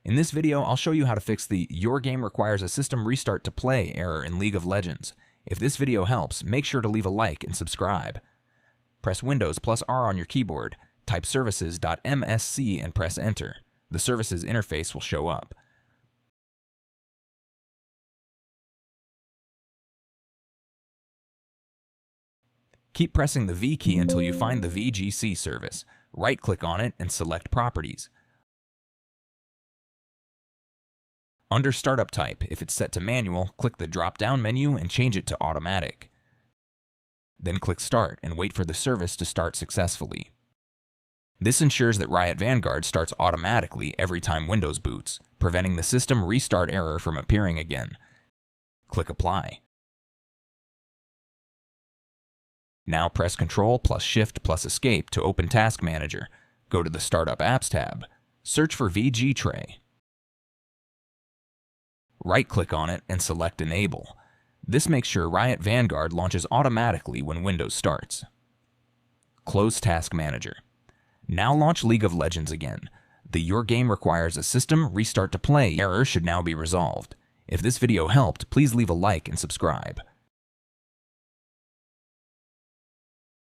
In this video, I'll show you how to fix the "Your game requires a system restart to play" error in League of Legends. If this video helps, make sure to leave a like and subscribe. Press Windows plus R on your keyboard, type services.msc and press Enter. The services interface will show up. Keep pressing the V key until you find the VGC service. Right-click on it and select Properties. Under Startup Type, if it's set to Manual, click the drop-down menu and change it to Automatic. Then click Start and wait for the service to start successfully. This ensures that Riot Vanguard starts automatically every time Windows boots, preventing the system restart error from appearing again. Click Apply. Now press Ctrl plus Shift plus Escape to open Task Manager. Go to the Startup Apps tab. Search for vgtray. Right-click on it and select Enable. This makes sure Riot Vanguard launches automatically when Windows starts. Close Task Manager. Now launch League of Legends again. The "Your game requires a system restart to play" error should now be resolved. If this video helped, please leave a like and subscribe.